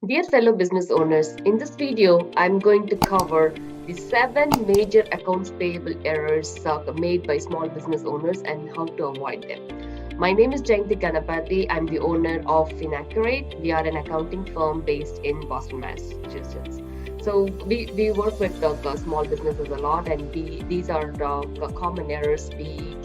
Dear fellow business owners, in this video, I'm going to cover the 7 major accounts payable errors made by small business owners and how to avoid them. My name is Jayanti Ganapati. I'm the owner of Finaccurate. We are an accounting firm based in Boston, Massachusetts. So we work with small businesses a lot, and these are common errors we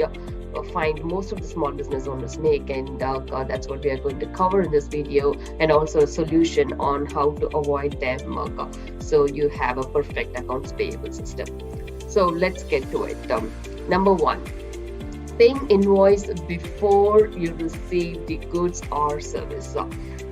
find most of the small business owners make, and that's what we are going to cover in this video, and also a solution on how to avoid them, so you have a perfect accounts payable system. So let's get to it. Number one, paying invoice before you receive the goods or service.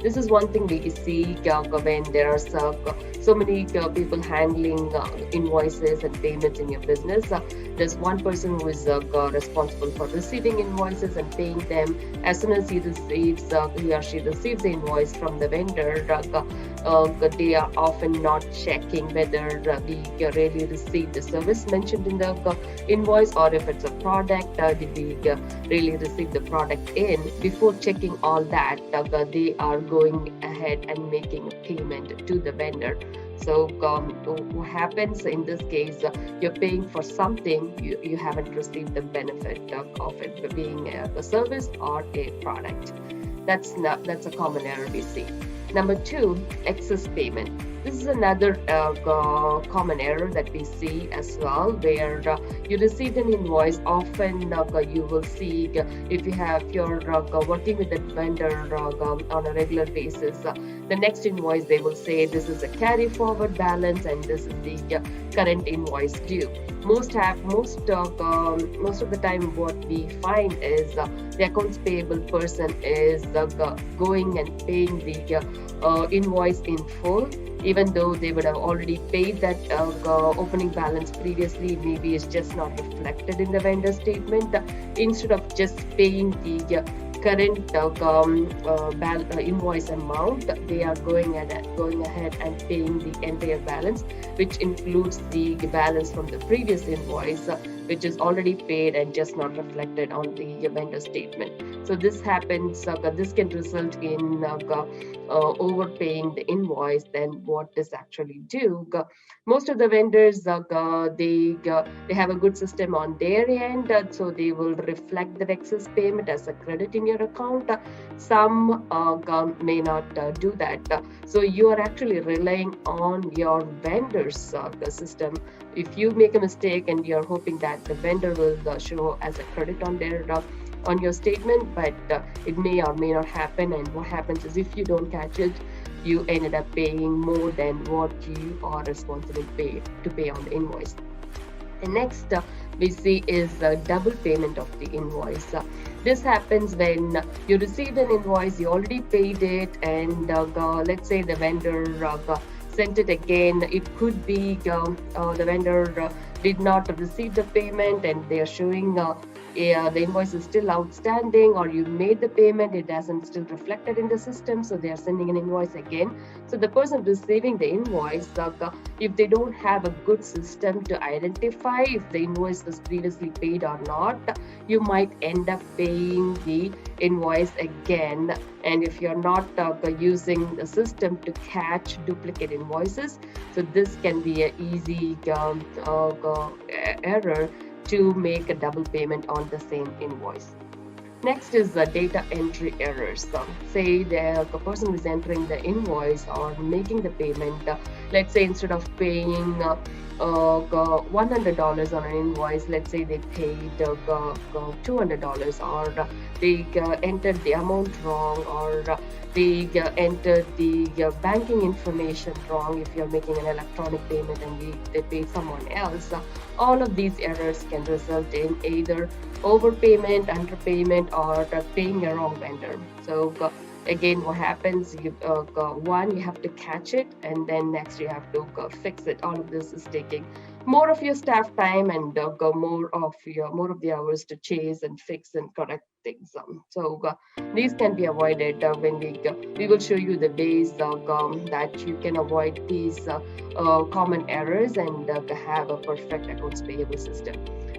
This is one thing we see when there are so many people handling invoices and payments in your business. There's one person who is responsible for receiving invoices and paying them. As soon as he or she receives the invoice from the vendor, they are often not checking whether we really received the service mentioned in the invoice, or if it's a product, did we really receive the product in. Before checking all that, they are going ahead and making a payment to the vendor. So what happens in this case, you're paying for something you haven't received the benefit of it being a service or a product. That's a common error we see. Number two, excess payment. This is another common error that we see as well, where you receive an invoice. Often you will see, if you're working with a vendor on a regular basis, the next invoice they will say this is a carry forward balance and this is the current invoice due. Most of the time, what we find is the accounts payable person is going and paying the invoice in full, even though they would have already paid that opening balance previously. Maybe it's just not reflected in the vendor statement. Instead of just paying the current invoice amount, they are going ahead and paying the entire balance, which includes the balance from the previous invoice, which is already paid and just not reflected on the vendor statement. So this happens. This can result in overpaying the invoice than what is actually due. Most of the vendors, they have a good system on their end, so they will reflect the excess payment as a credit in your account. Some may not do that. So you are actually relying on your vendor's system. If you make a mistake and you're hoping that the vendor will show as a credit on their on your statement, but it may or may not happen. And what happens is, if you don't catch it, you ended up paying more than what you are responsible to pay on the invoice. The next we see is double payment of the invoice. This happens when you received an invoice, you already paid it, and let's say the vendor sent it again. It could be the vendor did not receive the payment and they are showing the invoice is still outstanding, or you made the payment, it hasn't still reflected in the system, so they are sending an invoice again. So the person receiving the invoice, if they don't have a good system to identify if the invoice was previously paid or not, you might end up paying the invoice again. And if you're not using the system to catch duplicate invoices, so this can be an easy error to make a double payment on the same invoice. Next is the data entry errors. Say the person is entering the invoice or making the payment. Let's say instead of paying $100 on an invoice, let's say they paid $200, or they entered the amount wrong, or they entered the banking information wrong if you're making an electronic payment and they paid someone else. All of these errors can result in either overpayment, underpayment, or paying a wrong vendor. So again, what happens, you have to catch it, and then next you have to fix it. All of this is taking more of your staff time and more of the hours to chase and fix and correct things. So these can be avoided when we will show you the ways that you can avoid these common errors and have a perfect accounts payable system.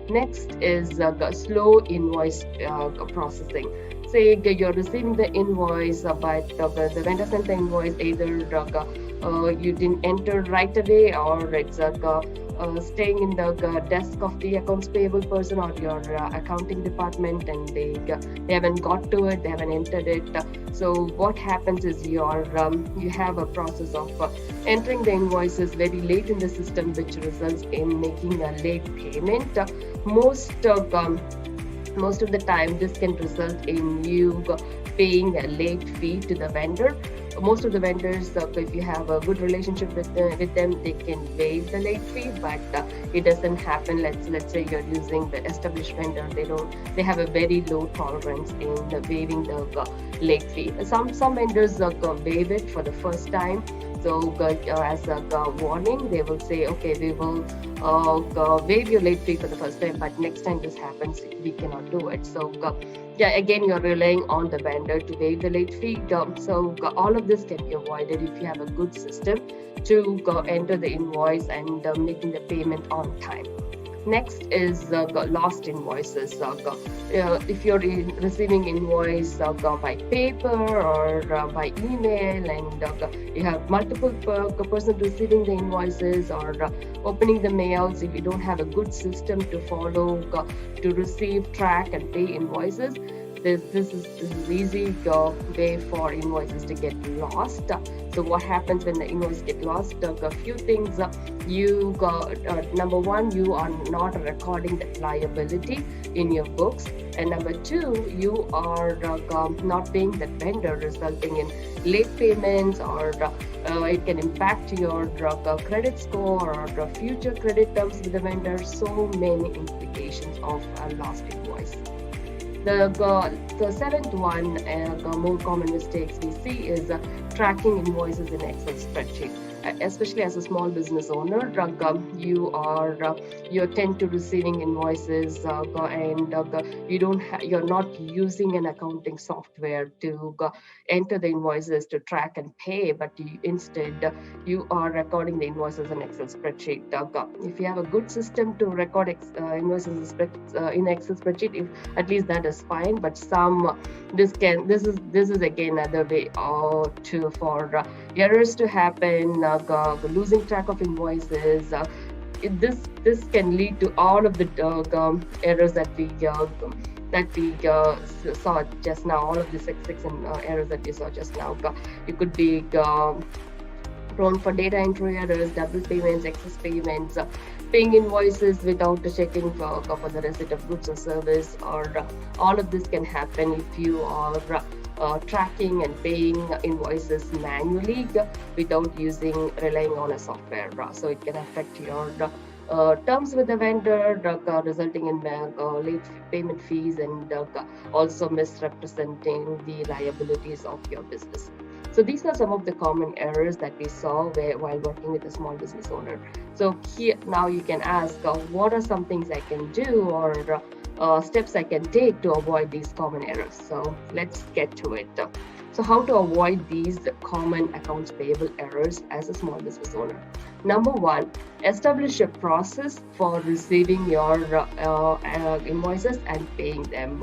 Next is slow invoice processing. say you're receiving the invoice, but the vendor sent the invoice either you didn't enter right away, or it's staying in the desk of the accounts payable person or your accounting department, and they haven't got to it, they haven't entered it. So what happens is you have a process of entering the invoices very late in the system, which results in making a late payment. Most of the time, this can result in you paying a late fee to the vendor. Most of the vendors, if you have a good relationship with them, they can waive the late fee, but it doesn't happen. Let's say you're using the established vendor, they have a very low tolerance in waiving the late fee. Some vendors waive it for the first time. So as a warning, they will say, okay, we will waive your late fee for the first time, but next time this happens, we cannot do it. So again, you're relying on the vendor to waive the late fee. So all of this can be avoided if you have a good system to enter the invoice and making the payment on time. Next is lost invoices. If you're receiving invoice by paper or by email, and you have multiple person receiving the invoices or opening the mails, if you don't have a good system to follow to receive, track, and pay invoices, this is easy way for invoices to get lost. So what happens when the invoice get lost? A few things. Number one, you are not recording that liability in your books, and number two, you are not paying the vendor, resulting in late payments, or it can impact your credit score or future credit terms with the vendor. So many implications of a lost invoice. The seventh one, more common mistakes we see is tracking invoices in Excel spreadsheet. Especially as a small business owner, you tend to receiving invoices and you're not using an accounting software to enter the invoices to track and pay, but instead you are recording the invoices in Excel spreadsheet. If you have a good system to record invoices in Excel spreadsheet, if at least that is fine. But this is again another way for errors to happen, losing track of invoices. This can lead to all of the errors that we saw just now. All of the six errors that we saw just now. You could be prone for data entry errors, double payments, excess payments, paying invoices without checking for the receipt of goods or service, or all of this can happen if you are tracking and paying invoices manually without relying on a software. So it can affect your terms with the vendor, resulting in late payment fees, and also misrepresenting the liabilities of your business. So these are some of the common errors that we saw while working with a small business owner. So here now you can ask, what are some things I can do, or steps I can take to avoid these common errors. So let's get to it. So how to avoid these common accounts payable errors as a small business owner? Number one, establish a process for receiving your invoices and paying them.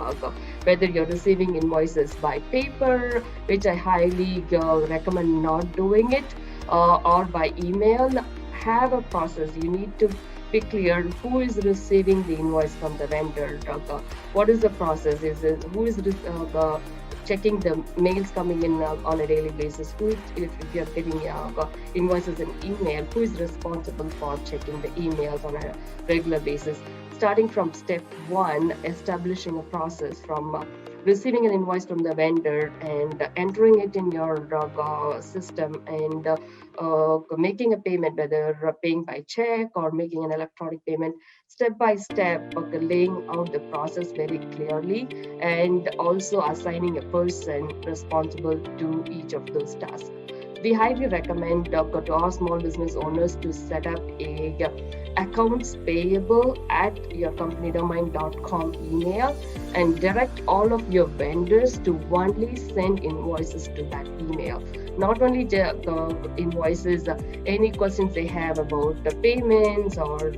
Whether you're receiving invoices by paper, which I highly recommend not doing it, or by email, have a process. You need to be clear who is receiving the invoice from the vendor. What is the process? Who is checking the mails coming in on a daily basis? If you're getting invoices in email, who is responsible for checking the emails on a regular basis? Starting from step one, establishing a process from receiving an invoice from the vendor and entering it in your system, and making a payment, whether paying by check or making an electronic payment, step by step, laying out the process very clearly, and also assigning a person responsible to each of those tasks. We highly recommend to our small business owners to set up a accounts payable at yourcompanydomain.com email and direct all of your vendors to only send invoices to that email. not only the invoices, any questions they have about the payments, or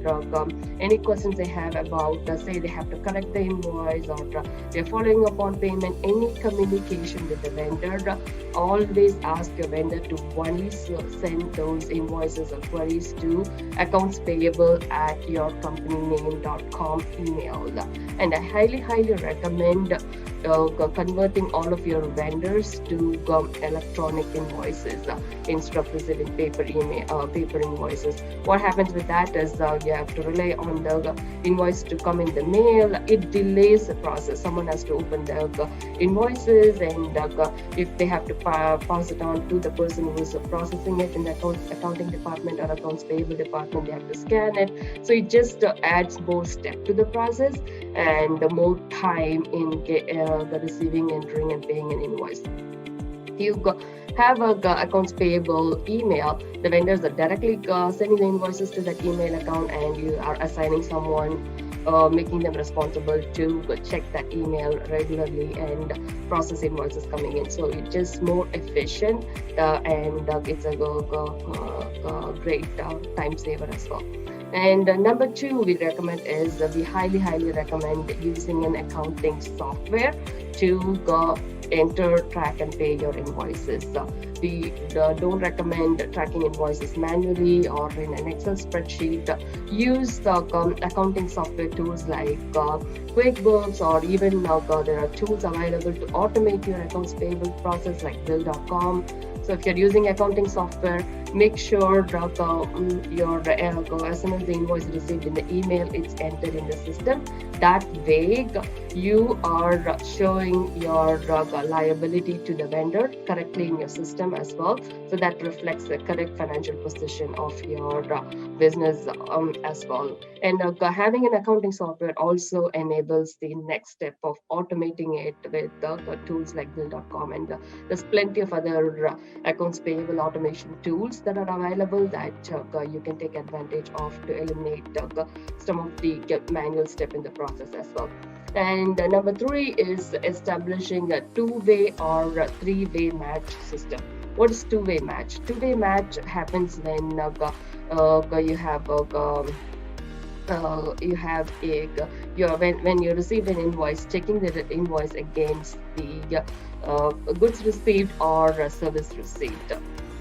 any questions they have about, say they have to correct the invoice, or they're following up on payment, any communication with the vendor, always ask your vendor to only send those invoices or queries to accounts payable at yourcompanyname.com email. And I highly recommend converting all of your vendors to electronic invoices instead of receiving paper invoices. What happens with that is you have to rely on the invoice to come in the mail. It delays the process. Someone has to open the invoices, and if they have to pass it on to the person who is processing it in the accounting department or accounts payable department, they have to scan it. So it just adds more step to the process and more time in the receiving, entering, and paying an invoice. You have a accounts payable email. The vendors are directly sending the invoices to that email account, and you are assigning someone, making them responsible to check that email regularly and process invoices coming in. So it's just more efficient, and it's a great time saver as well. And number 2 we recommend is we highly recommend using an accounting software to enter, track, and pay your invoices. We don't recommend tracking invoices manually or in an Excel spreadsheet. Use accounting software tools like QuickBooks, or even there are tools available to automate your accounts payable process like Bill.com. So if you're using accounting software, make sure your as soon as the invoice is received in the email, it's entered in the system. That way, you are showing your liability to the vendor correctly in your system as well. So that reflects the correct financial position of your business as well. And having an accounting software also enables the next step of automating it with tools like Bill.com. And there's plenty of other accounts payable automation tools that are available that you can take advantage of to eliminate some of the manual step in the process as well. And number 3 is establishing a two-way or a three-way match system. What is two-way match? Two-way match happens when you have when you receive an invoice, checking the invoice against the goods received or service received.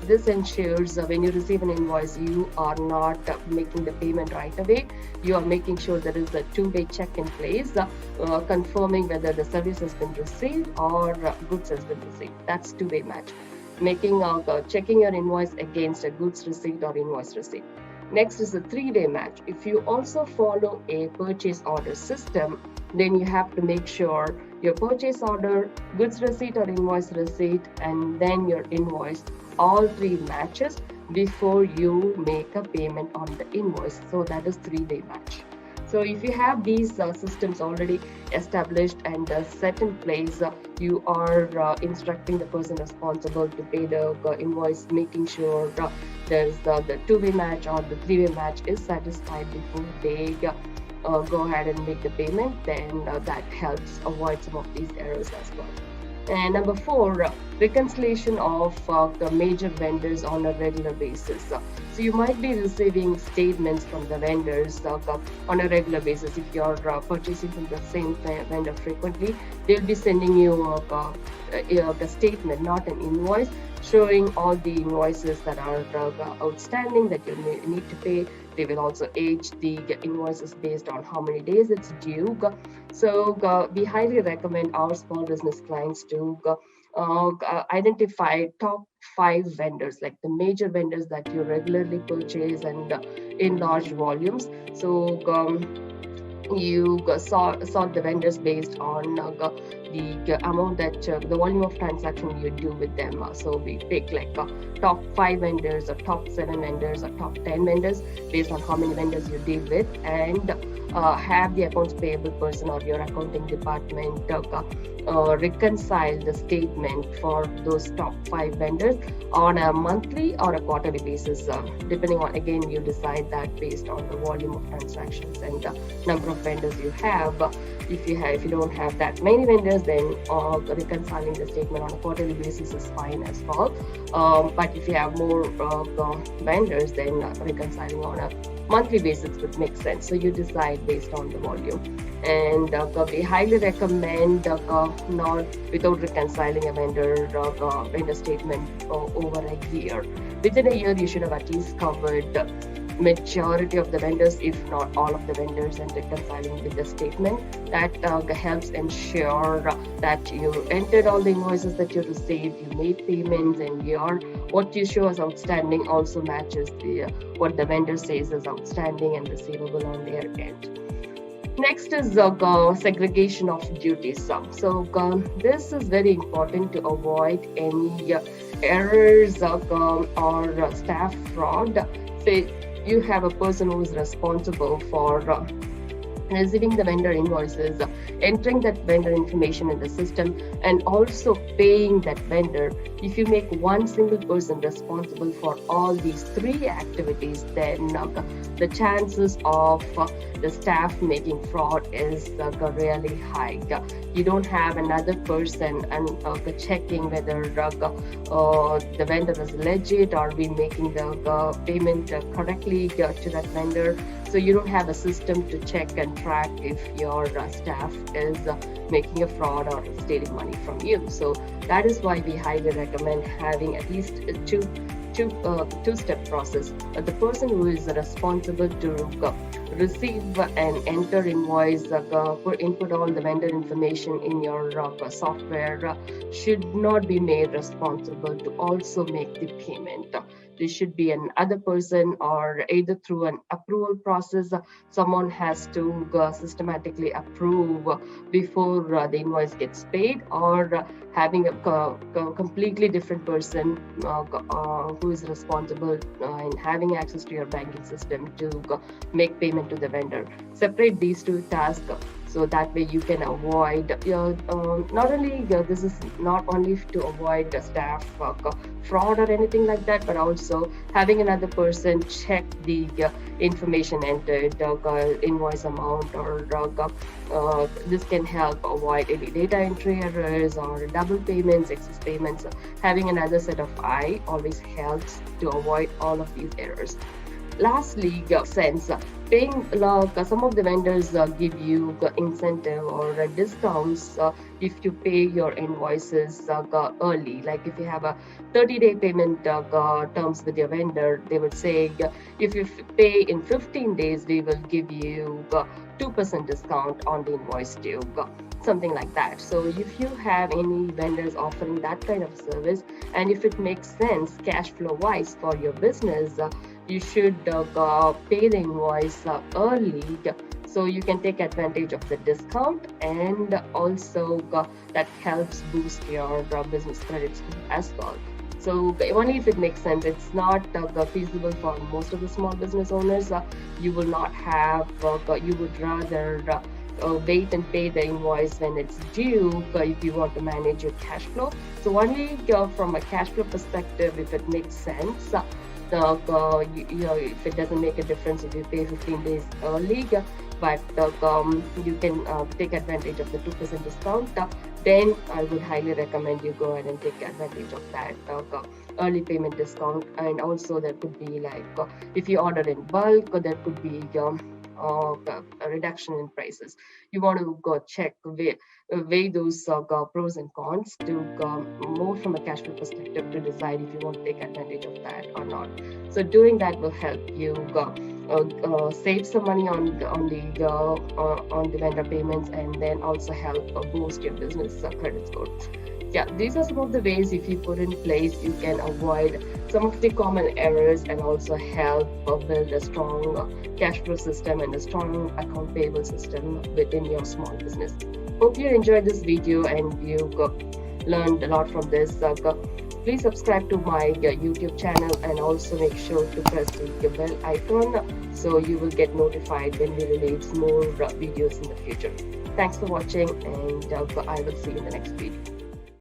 This ensures when you receive an invoice, you are not making the payment right away. You are making sure there is a two-way check in place, confirming whether the service has been received or goods has been received. That's two-way match. Checking your invoice against a goods receipt or invoice receipt. Next is the three-way match. If you also follow a purchase order system, then you have to make sure your purchase order, goods receipt or invoice receipt, and then your invoice, all 3 matches before you make a payment on the invoice. So that is three-way match. So if you have these systems already established and set in place, you are instructing the person responsible to pay the invoice, making sure there's the two-way match or the three-way match is satisfied before they go ahead and make the payment. Then that helps avoid some of these errors as well. And number 4, reconciliation of the major vendors on a regular basis. So you might be receiving statements from the vendors on a regular basis. If you're purchasing from the same vendor frequently, they'll be sending you a statement, not an invoice, showing all the invoices that are outstanding that you need to pay. They will also age the invoices based on how many days it's due. So we highly recommend our small business clients to identify top 5 vendors, like the major vendors that you regularly purchase and in large volumes. So you sort the vendors based on the amount that the volume of transaction you do with them. So we pick like top 5 vendors or top 7 vendors or top 10 vendors based on how many vendors you deal with, and have the accounts payable person or your accounting department reconcile the statement for those top 5 vendors on a monthly or a quarterly basis, depending on, again, you decide that based on the volume of transactions and the number of vendors you have. If you don't have that many vendors, then reconciling the statement on a quarterly basis is fine as well. But if you have more vendors, then reconciling on a monthly basis would make sense. So you decide based on the volume. And we highly recommend not without reconciling a vendor statement over a year. Within a year, you should have at least covered majority of the vendors, if not all of the vendors, and reconciling with the statement. That helps ensure that you entered all the invoices that you received, you made payments, and what you show as outstanding also matches what the vendor says is outstanding and receivable on their end. Next is segregation of duties. So this is very important to avoid any errors or staff fraud. Say you have a person who is responsible for receiving the vendor invoices, entering that vendor information in the system, and also paying that vendor. If you make one single person responsible for all these 3 activities, then the chances of the staff making fraud is really high. You don't have another person and checking whether the vendor is legit or we making the payment correctly to that vendor. So you don't have a system to check and track if your staff is making a fraud or stealing money from you. So that is why we highly recommend having at least a two-step process. The person who is responsible to receive and enter invoice, input all the vendor information in your software should not be made responsible to also make the payment. This should be another person, or either through an approval process, someone has to systematically approve before the invoice gets paid, or having a completely different person who is responsible and having access to your banking system to make payment to the vendor. Separate these 2 tasks so that way you can avoid not only this is not only to avoid the staff fraud or anything like that, but also having another person check the information entered, invoice amount, or this can help avoid any data entry errors or double payments, excess payments. Having another set of eye always helps to avoid all of these errors. Lastly, sense paying. Some of the vendors give you incentive or discounts if you pay your invoices early. Like if you have a 30-day payment terms with your vendor, they would say if you pay in 15 days, we will give you 2% discount on the invoice due. Something like that. So if you have any vendors offering that kind of service, and if it makes sense cash flow wise for your business, you should pay the invoice early so you can take advantage of the discount, and also that helps boost your business credit score as well. So only if it makes sense. It's not feasible for most of the small business owners. You will not have, you would rather wait and pay the invoice when it's due if you want to manage your cash flow. So only from a cash flow perspective, if it makes sense, if it doesn't make a difference if you pay 15 days early, but you can take advantage of the 2% discount, then I would highly recommend you go ahead and take advantage of that early payment discount. And also there could be like if you order in bulk, there could be a reduction in prices. You want to go check, weigh those pros and cons to more from a cash flow perspective to decide if you want to take advantage of that or not. So doing that will help you save some money on the vendor payments, and then also help boost your business credit score. Yeah, these are some of the ways if you put in place, you can avoid some of the common errors and also help build a strong cash flow system and a strong account payable system within your small business. Hope you enjoyed this video and you learned a lot from this. Please subscribe to my YouTube channel and also make sure to press the bell icon so you will get notified when we release more videos in the future. Thanks for watching, and I will see you in the next video.